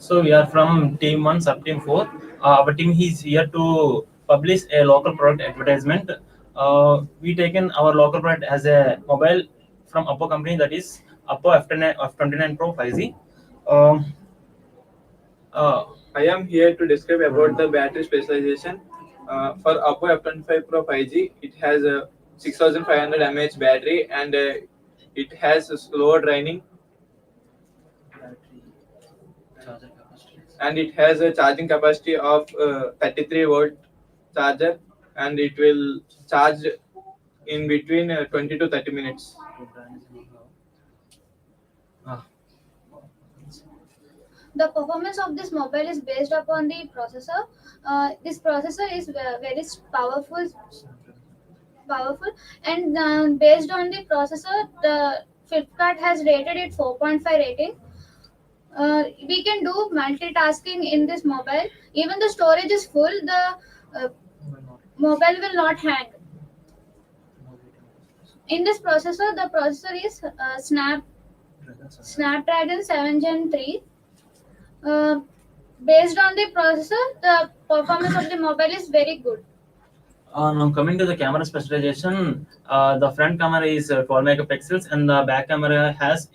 So we are from team 1, sub team 4. Our team is here to publish a local product advertisement. We taken our local product as a mobile from Oppo company, that is Oppo F29 Pro 5G. Um, uh, I am here to describe about the battery specialization. For Oppo F25 Pro 5G, it has a 6500 mAh battery and it has a slow draining and it has a charging capacity of 33-volt charger, and it will charge in between 20 to 30 minutes. The performance of this mobile is based upon the processor. This processor is very powerful, and based on the processor, the Flipkart has rated it 4.5 rating. We can do multitasking in this mobile. Even the storage is full, the mobile will not hang. In this processor, the processor is Snapdragon 7 Gen 3. Based on the processor, the performance of the mobile is very good. Now coming to the camera specialization, the front camera is 12 megapixels, and the back camera has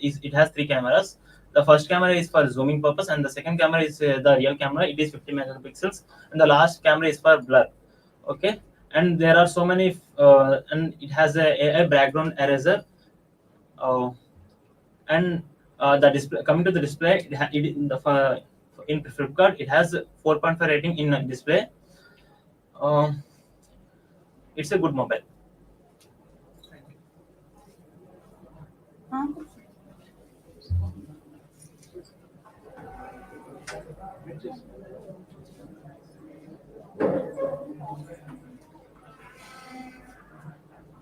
three cameras. The first camera is for zooming purpose, and the second camera is the real camera. It is 50 megapixels, and the last camera is for blur. Okay, and there are so many, and it has a background eraser. And the display, coming to the display, in Flipkart it has 4.5 rating in display. Uh, it's a good mobile.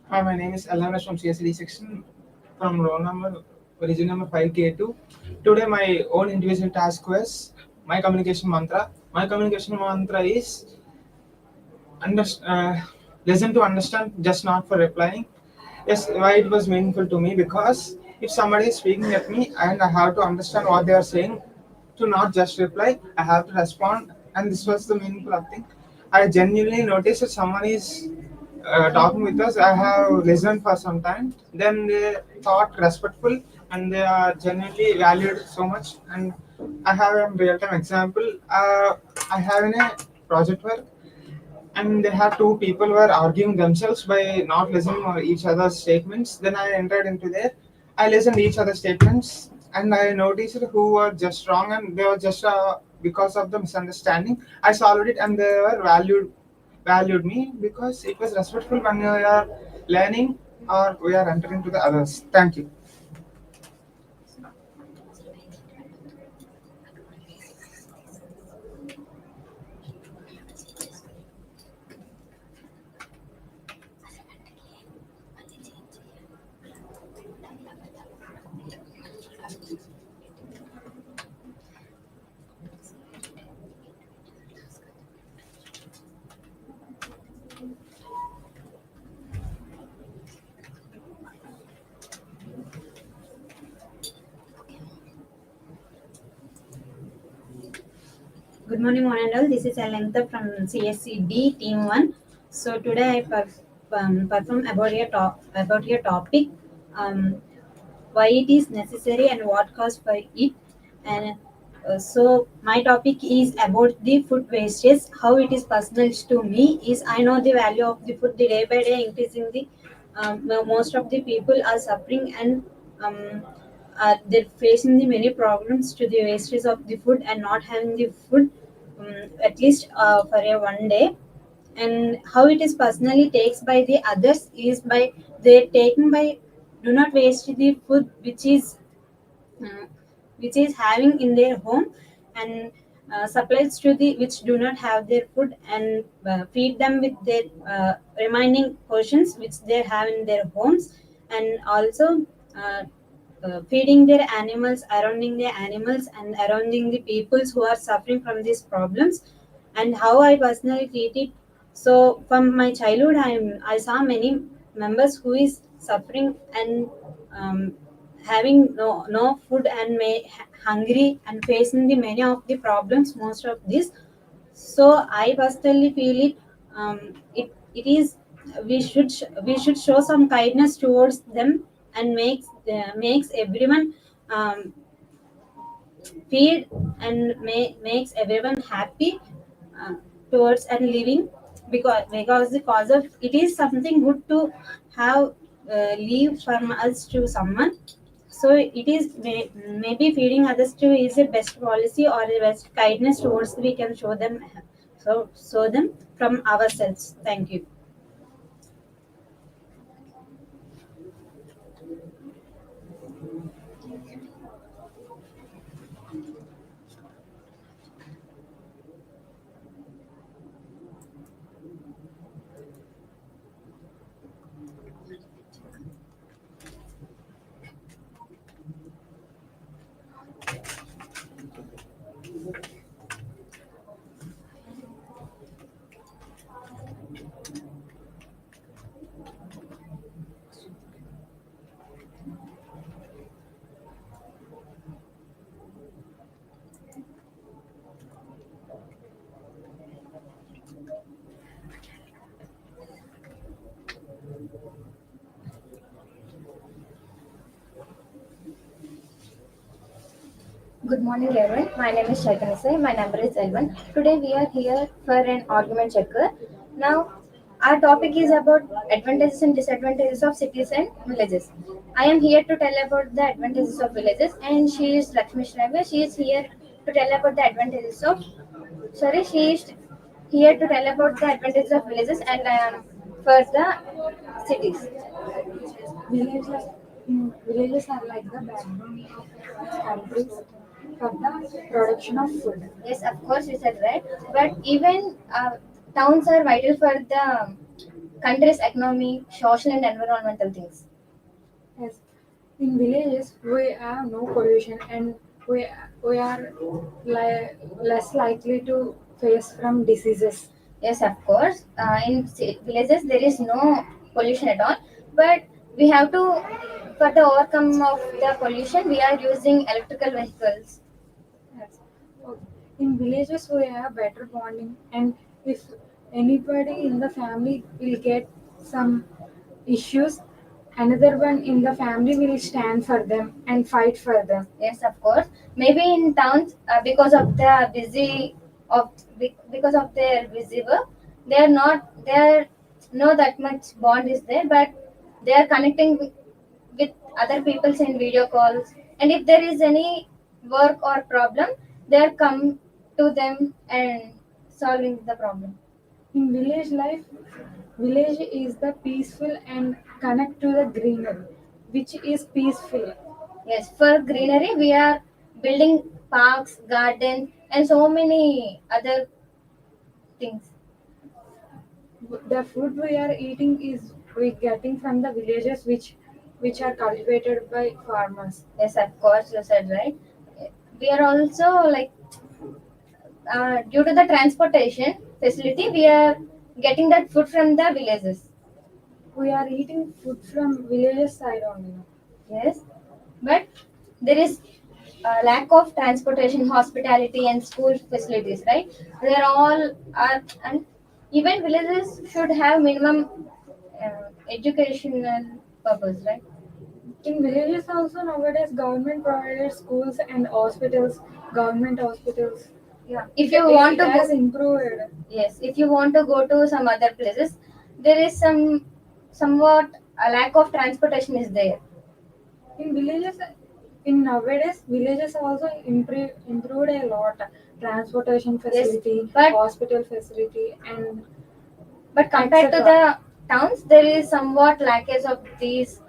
Hi, my name is Alana from CSE-D section from roll number origin number 5K2. Today my own individual task was my communication mantra. My communication mantra is listen to understand, just not for replying. Yes, why it was meaningful to me, because if somebody is speaking at me and I have to understand what they are saying, to not just reply, I have to respond, and this was the meaningful thing. I genuinely noticed that someone is talking with us. I have listened for some time. Then they thought respectful, and they are genuinely valued so much. And I have a real time example. I have in a project work, and they had two people were arguing themselves by not listening to each other's statements. Then I entered into there. I listened each other's statements, and I noticed who were just wrong, and they were just because of the misunderstanding. I solved it, and they were valued me because it was respectful when we are learning or we are entering to the others. Thank you. Good morning, one and all. This is Alantha from CSE-D Team 1. So today I perform about your topic, why it is necessary and what cause for it. And so my topic is about the food wastage. How it is personal to me is I know the value of the food. The day by day increasing the most of the people are suffering, and they're facing the many problems to the wastage of the food and not having the food, at least for a one day. And how it is personally takes by the others is by they taken by do not waste the food uh, which is having in their home, and supplies to the which do not have their food, and feed them with their remaining portions which they have in their homes, and also uh, feeding their animals, surrounding the animals and surrounding the peoples who are suffering from these problems. And how I personally treat it, so from my childhood I saw many members who is suffering, and um, having no food and hungry and facing the many of the problems most of this. So I personally feel it is we should show some kindness towards them and makes everyone um, feed and makes everyone happy uh, towards and living, because the cause of it is something good to have leave from us to someone. So it is maybe feeding others too is a best policy or a best kindness towards we can show them, so show them from ourselves. Thank you. Good morning, everyone. My name is Chaitanya Sai. My number is L1. Today we are here for an argument checker. Now, our topic is about advantages and disadvantages of cities and villages. I am here to tell about the advantages of villages, and she is Lakshmi Shravya. She is here to tell about the advantages of. Sorry, she is here to tell about the advantages of villages, and I am for the cities. Villages are like the backbone of countries for the production of food. Yes, of course, you said right. But even towns are vital for the country's economy, social and environmental things. Yes, in villages we have no pollution and we are less likely to face from diseases. Yes, of course. In villages, there is no pollution at all. But we have to, for the overcome of the pollution, we are using electrical vehicles. Yes. Okay. In villages we have better bonding, and if anybody in the family will get some issues, another one in the family will stand for them and fight for them. Yes, of course. Maybe in towns, because of the because of their busy work, they are not there. No, that much bond is there, but they are connecting with other people in video calls. And if there is any work or problem, they are come to them and solving the problem. In village life, village is the peaceful and connect to the greenery, which is peaceful. Yes, for greenery, we are building parks, gardens, and so many other things. The food we are eating is we getting from the villages which are cultivated by farmers. Yes, of course, you said right. We are also like due to the transportation facility, we are getting that food from the villages. We are eating food from villages side only. Yes, but there is a lack of transportation, hospitality, and school facilities. Right? They are all are, and even villages should have minimum educational purpose. Right? In villages also nowadays government provided schools and hospitals, government hospitals. Yeah. If you want to It has go, improved. yes, if you want to go to some other places, there is somewhat a lack of transportation is there. In villages, in nowadays villages also improved a lot. Transportation facility, but hospital facility, and but compared to etc. the towns, there is somewhat lackage of these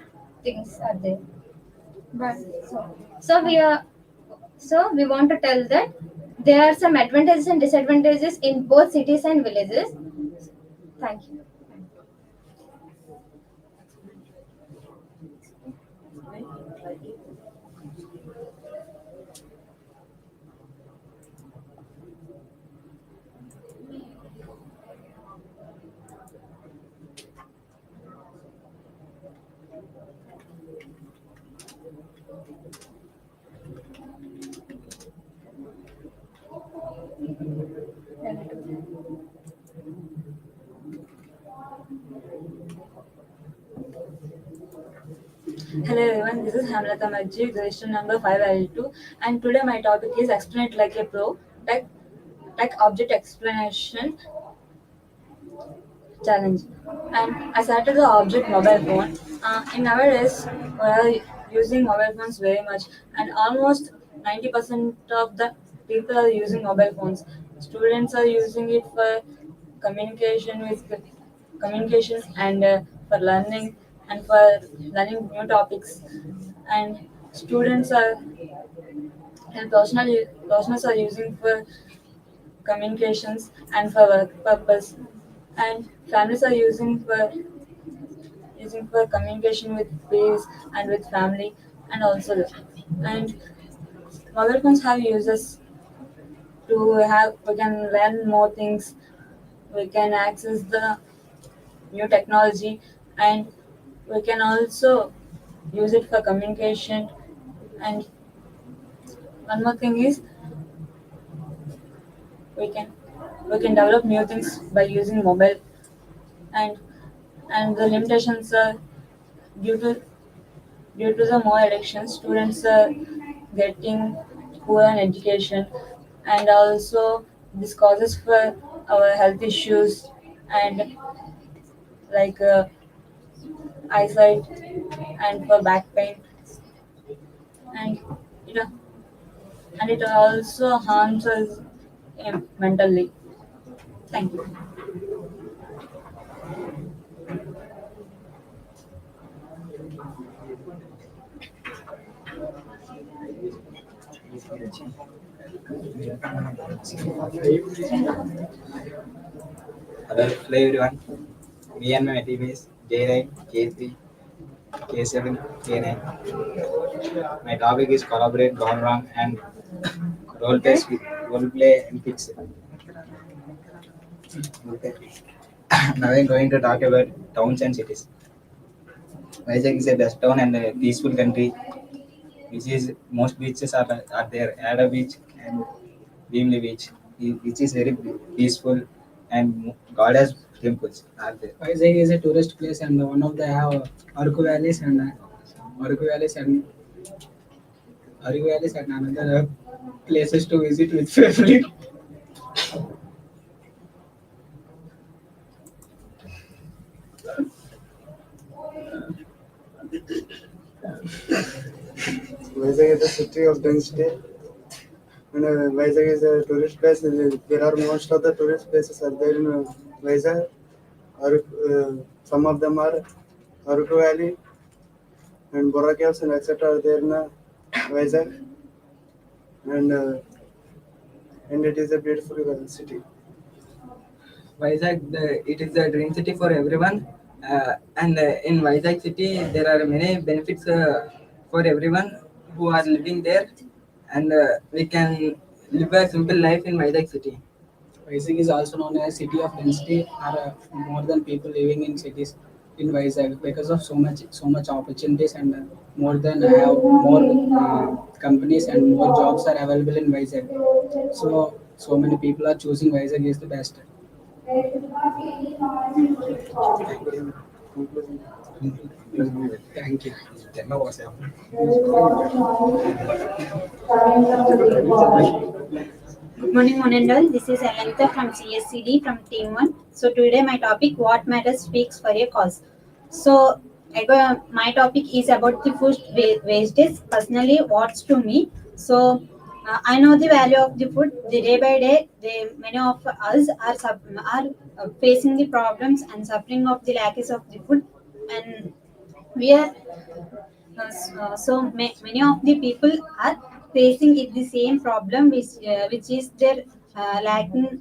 things are there. But So we are we want to tell that there are some advantages and disadvantages in both cities and villages. Thank you. Hello everyone, this is Hamlata Majid, register number 5L2, and today my topic is Explain It Like a Pro, tech object explanation challenge. And I started the object mobile phone. In nowadays, we are using mobile phones very much, and almost 90% of the people are using mobile phones. Students are using it for communication with communication and for learning and for learning new topics. And students are and personals are using for communications and for work purpose, and families are using for communication with peers and with family, and also and mobile phones have uses to have we can learn more things, we can access the new technology, and we can also use it for communication. And one more thing is we can we can develop new things by using mobile. and and the limitations are due to the more addiction, students are getting poor in education, and also this causes for our health issues, and like eyesight and for back pain, and it and it also harms us mentally. Thank you. Hello everyone. Me and my team is J9, K3, K7, K9. My topic is collaborate, gone wrong, and role play, role play and fix. Okay. Now I'm going to talk about towns and cities. Vizag is a best town and a peaceful country, which is most beaches are there. Ada Beach and Bhimli Beach, which is very peaceful, and God has temples are there. Vizag is a tourist place, and one of the have Arku Valleys and Arku Valleys and Arku Valleys and another places to visit with family. Vizag is the city of density, and Vizag is a tourist place. There are most of the tourist places are there in Vizag. Some of them are Aruku Valley and Bora Caves and etc. are there in Vizag, and it is a beautiful city. Vizag, it is a dream city for everyone. And in Vizag city, there are many benefits for everyone who are living there, and we can live a simple life in Vizag city. Vizag is also known as city of density. Are more than people living in cities in Vizag because of so much opportunities, and more than have more companies and more jobs are available in Vizag. So many people are choosing Vizag is the best. Thank you. Good morning, one and all. This is Alantha from CSE-D from Team 1. So today my topic, what matters speaks for a cause. So my topic is about the food wastage. Personally, what's to me. So I know the value of the food. The day by day, many of us are facing the problems and suffering of the lack of the food, and we are many of the people are facing it the same problem, which is their lacking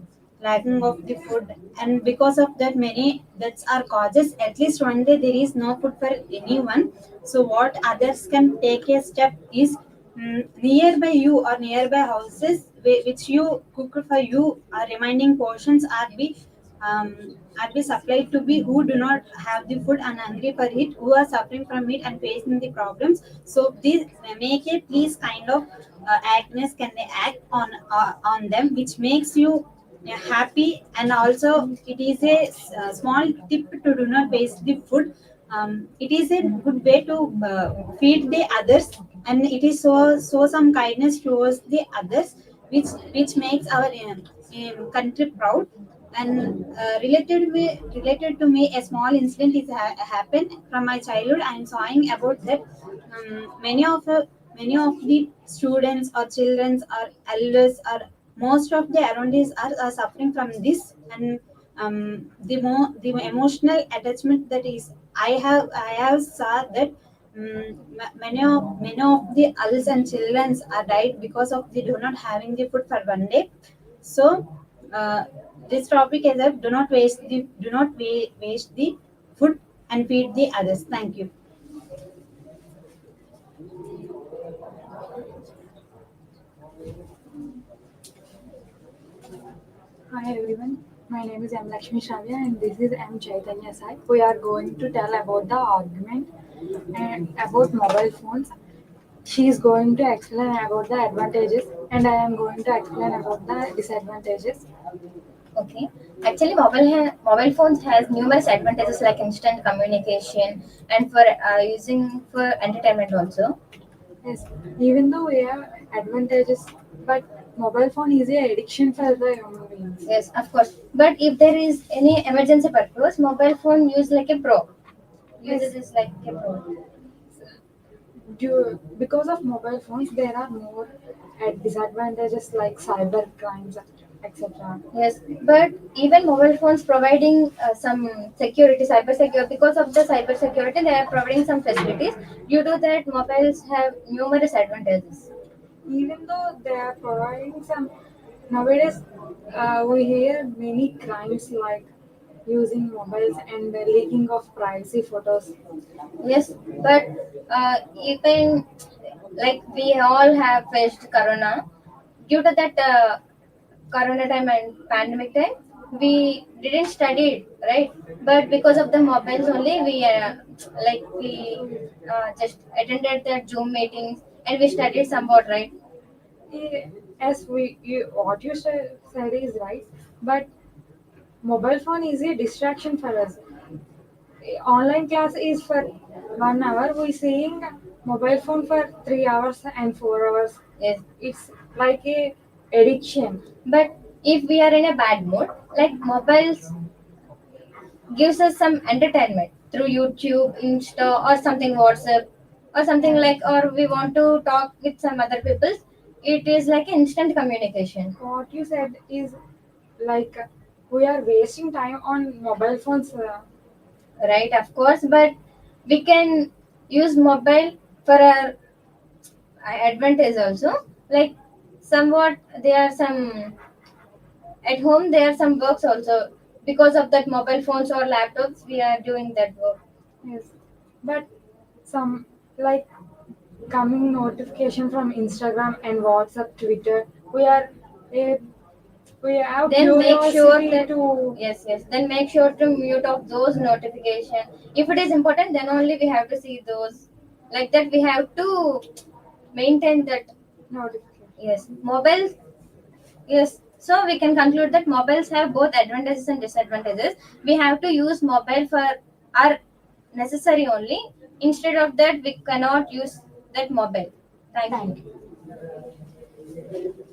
of the food, and because of that many that's our causes. At least one day there is no food for anyone. So what others can take a step is, nearby you or nearby houses which you cook for you, remaining portions are be are be supplied to be who do not have the food and hungry for it, who are suffering from it and facing the problems. So this make it please kind of actness can they act on them, which makes you happy. And also it is a small tip to do not waste the food. It is a good way to feed the others, and it is so some kindness towards the others, which makes our country proud. And related to me, a small incident is happened from my childhood. I am saying about that. Many of the students or children or elders or most of the aroundees are suffering from this. And the emotional attachment that is I have saw that many of the adults and children are died because of they do not having the food for one day. So this topic is that do not waste the food and feed the others. Thank you. Hi everyone, my name is M. Lakshmi Shavya and this is M. Chaitanya Sai. We are going to tell about the argument and about mobile phones. She is going to explain about the advantages and I am going to explain about the disadvantages. Okay. Actually, mobile phones has numerous advantages like instant communication and for using for entertainment also. Yes, even though we have advantages, but mobile phone is a addiction for the human beings. Yes, of course. But if there is any emergency purpose, mobile phone use like a pro. Uses Yes. is like a pro. Because of mobile phones, there are more disadvantages like cyber crimes, etc. Yes, but even mobile phones providing some security, cyber security. Because of the cyber security, they are providing some facilities. Due to that, mobiles have numerous advantages. Even though they are providing some, nowadays we hear many crimes like using mobiles and the leaking of privacy photos. Yes, but even like we all have faced corona. Due to that corona time and pandemic time, we didn't study, right? But because of the mobiles only, we just attended the Zoom meetings and we studied somewhat, right? Yes, what you said is right, but mobile phone is a distraction for us. Online class is for 1 hour. We seeing mobile phone for 3 hours and 4 hours. Yes, It's like a addiction. but if we are in a bad mood, like mobiles gives us some entertainment through YouTube, Insta, or something WhatsApp, or something like, or we want to talk with some other people. It is like instant communication, What you said is like we are wasting time on mobile phones. right? Of course, but we can use mobile for our advantage also. Like somewhat, there are some at home. There are some works also because of that mobile phones or laptops. We are doing that work. Yes, but some like coming notification from Instagram and WhatsApp, Twitter. Eh, we have Then make sure curiosity that to. yes, then make sure to mute off those notification. If it is important, then only we have to see those. Like that, we have to maintain that. Notification. Yes, mobiles. Yes, so we can conclude that mobiles have both advantages and disadvantages. We have to use mobile for our necessary only. Instead of that, we cannot use that mobile. Thank Thank you. you.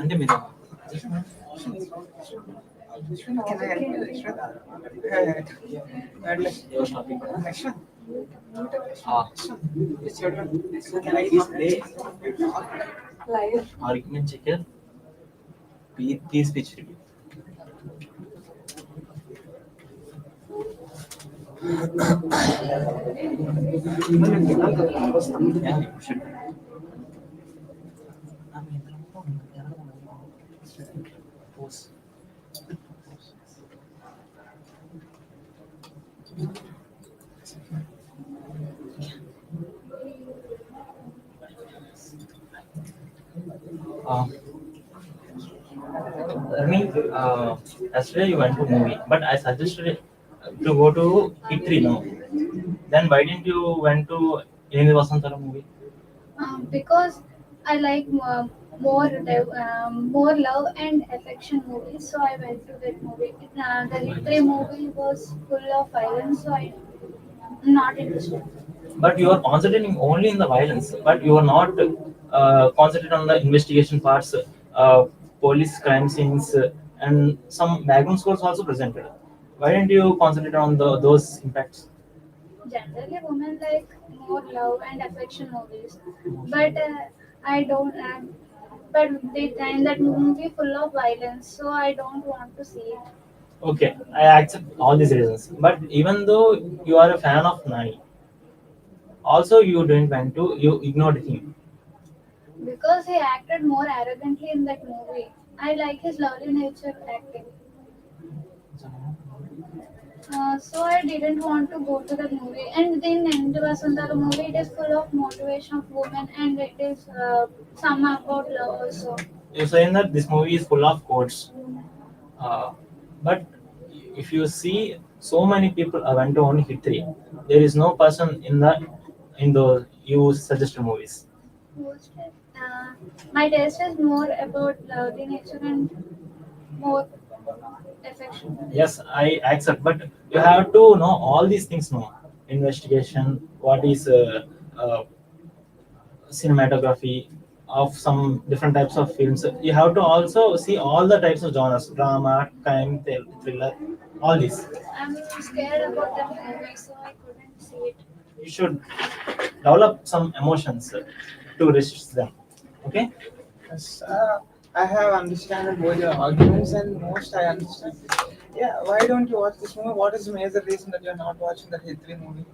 అంటే మీరు Can I help you, Lakshman? Lakshman, it's your turn. Can I Live. Argument checker. Please speech review. Yeah, you should. Pose. Uh, I mean, yesterday you went to movie, but I suggested to go to Hit 3 now. Then why didn't you went to any Vasantara movie? Because I like more love and affection movies, so I went to that movie. The Hitri movie was full of violence, so I'm not interested. But you are concentrating only in the violence, but you are not concentrating on the investigation parts, police crime scenes, and some background scores also presented. Why didn't you concentrate on those impacts? Generally, women like more love and affection movies, but I don't. But they find that movie full of violence, so I don't want to see it. Okay, I accept all these reasons. But even though you are a fan of Nani, also you didn't went to, you ignored him. Because he acted more arrogantly in that movie. I like his lovely nature acting. So I didn't want to go to the movie. And then End Vasantara movie, it is full of motivation of women and it is some about love also. You're saying that this movie is full of quotes. Uh, but if you see, so many people went to only hit three. There is no person in the you suggested movies. Most, my taste is more about lovely nature and more affection. Yes, I accept, but you have to know all these things. No investigation. What is cinematography of some different types of films. You have to also see all the types of genres: drama, crime, thriller, all these. I'm scared about that movie, so I couldn't see it. You should develop some emotions to resist them. Okay. Yes, I have understood both your arguments and most I understand. Yeah, why don't you watch this movie? What is the major reason that you're not watching the Hitri movie?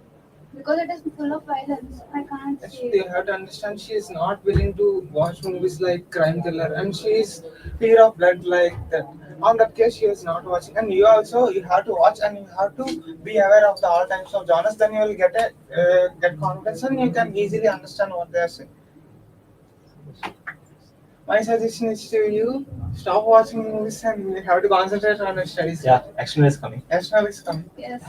Because it is full of violence. I can't Yes, see you it. have to understand she is not willing to watch movies like crime thriller and she is fear of blood like that. On that case, she is not watching. And you also you have to watch and you have to be aware of the all types of genres. Then you will get confidence and you can easily understand what they are saying. My suggestion is to you stop watching movies and you have to concentrate on your studies. Yeah, action is coming. External is coming. Yes.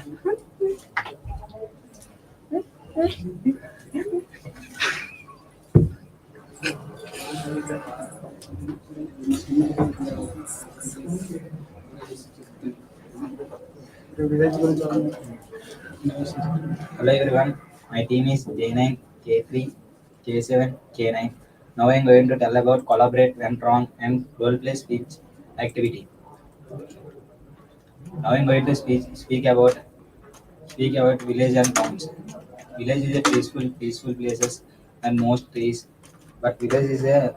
Hello everyone, my team is J9, K3, K7, K9. Now I am going to tell about collaborate, went wrong, and role play speech activity. Now I am going to speak about village and towns. Village is a peaceful places and most trees, but village is a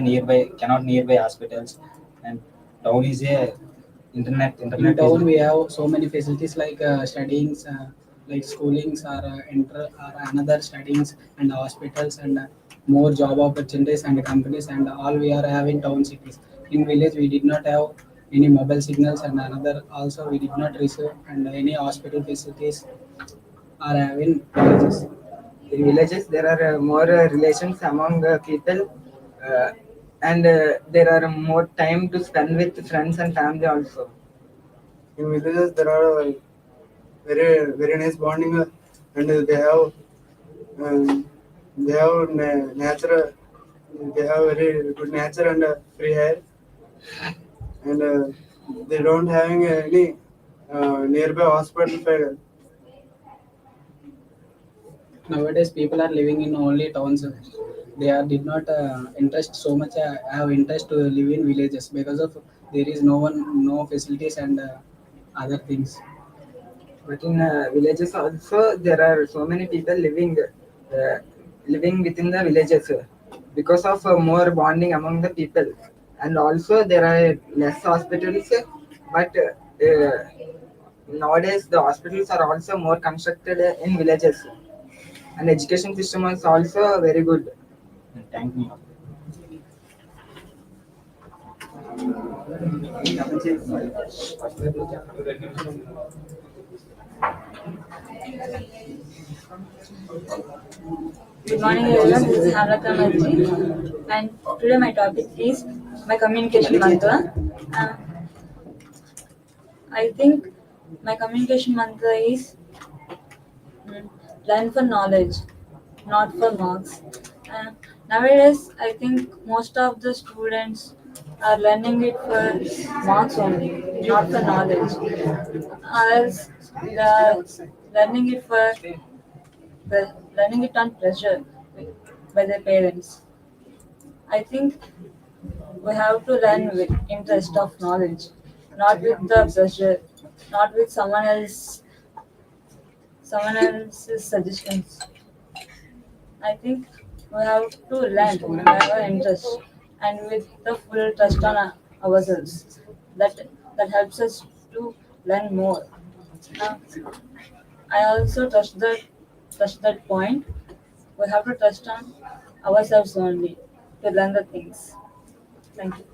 nearby cannot nearby hospitals, and town is a internet In town, is we have so many facilities like studyings, like schoolings, or another studyings and hospitals and more job opportunities and companies and all we are having town cities. In village, we did not have any mobile signals and another also we did not receive and any hospital facilities are having villages. In villages, there are more relations among people, and there are more time to spend with friends and family also. In villages, there are very nice bonding, and um, they have nature. They have very good nature and free air, and they don't having any nearby hospital. Nowadays, people are living in only towns. They are did not interest so much have interest to live in villages because of there is no facilities and other things. But in villages also, there are so many people living within the villages because of more bonding among the people, and also there are less hospitals, but Nowadays, the hospitals are also more constructed in villages, and education system is also very good. Thank you. Good morning, everyone. This is Hamlata Marji, and today my topic is my communication mantra. Uh, I think my communication mantra is mm, learn for knowledge, not for marks. Uh, Nowadays, I think most of the students are learning it for marks only, not for knowledge. Else, they are learning it for learning it on pressure by their parents. I think we have to learn with interest of knowledge, not with the pressure, not with someone else's suggestions. I think we have to learn by our interest and with the full trust on ourselves. That helps us to learn more. Uh, I also touch that point. We have to trust on ourselves only to learn the things. Thank you.